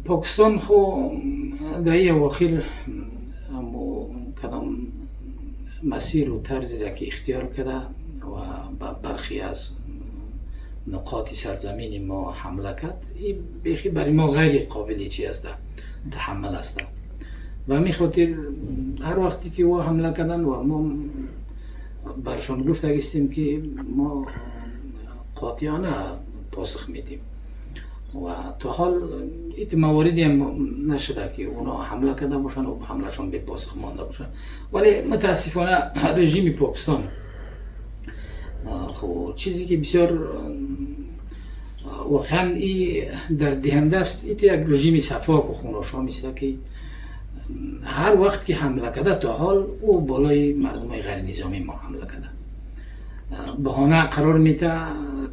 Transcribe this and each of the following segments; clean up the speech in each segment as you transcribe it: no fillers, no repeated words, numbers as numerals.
پاکستان خو در این اواخر امو کدام مسیر و طرزی را که اختیار کرده و برخی از نقاط سرزمین ما حمله کرد، این بیخی برای ما غیر قابل چی است، تحمل است. و همین خاطر هر وقتی که او حمله کردن و ما برشان گفتیم که ما قاطعانه پاسخ میدیم و تا حال این مواردی هم نشده که اونا حمله کرده باشن و حملهشان به پاسخ مانده باشن. ولی متاسفانه رژیم پاکستان خب چیزی که بسیار واقعا در دهنده است، این یک رژیم صفاک و خوناشام است که هر وقت که حمله کرده تا حال او بالای مردم غیر نظامی ما حمله کرده. بهانه قرار میده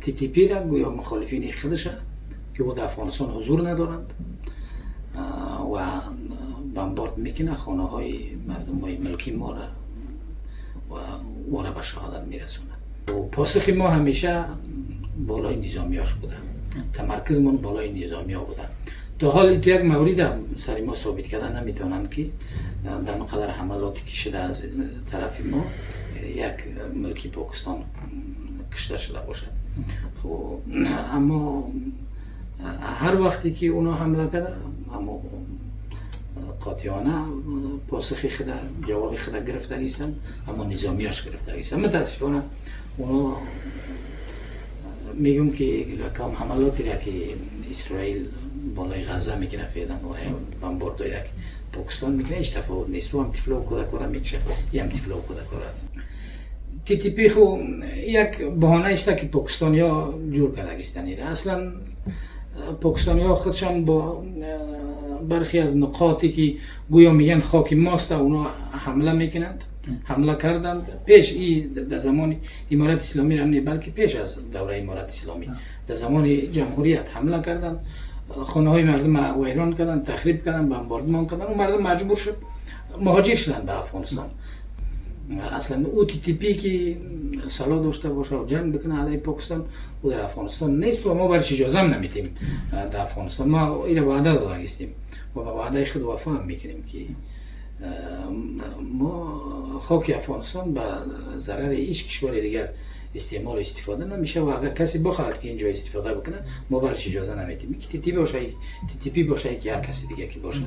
تی تی پی را گویا مخالفین خودش که او در افغانستان حضور ندارند و بمبارد میکنه خانه های مردم های ملکی ما را و او را به شهادت میرسونه. و پاسخ ما همیشه بالای نظامیاش بوده، تمرکزمون بالای نظامی ها بوده. تا حال این یک مورد سر ما ثابت کردن نمیتونن که در مقدار حملاتی که شده از طرف ما یک ملکی پاکستان کشته شده باشد. خب اما هر وقتی که اونا حمله کرده اما قاطعانه پاسخ خود جواب خود گرفته ایستن، اما نظامیاش گرفته ایستن. متاسفانه اونا میگم که کام حملاتی را که اسرائیل بالای غزه میکنه فعلا و بمباردایی را که پاکستان میکنه هیچ تفاوت نیست. و هم تفلو کودکارا میکشه یا هم تفلو کودکارا. تی تی پی خو یک بهانه است که پاکستانیا جور کرده ایستن. اصلا پاکستانیا خودشان با برخی از نقاطی که گویا میگن خاک ماست اونا حمله میکنند، حمله کردند. پیش در زمان امارت اسلامی را بلکه پیش از دوره امارت اسلامی در زمان جمهوریت حمله کردند، خانه های مردم ویران کردند، تخریب کردند، بمباردمان کردند و مردم مجبور شد مهاجر شدند به افغانستان. اصلا او تی تی پی که سلا داشته باشه و جنگ بکنه علیه پاکستان او در افغانستان نیست و ما برش اجازه هم نمیتیم در افغانستان. ما این وعده داده هستیم و به وعده خود وفا هم میکنیم که ما خاک افغانستان به ضرر هیچ کشور دیگر استعمال استفاده نمیشه و اگر کسی بخواهد که اینجا استفاده بکنه ما برش اجازه نمیتیم. که تی تی پی باشه که هر کسی دیگه که باشه.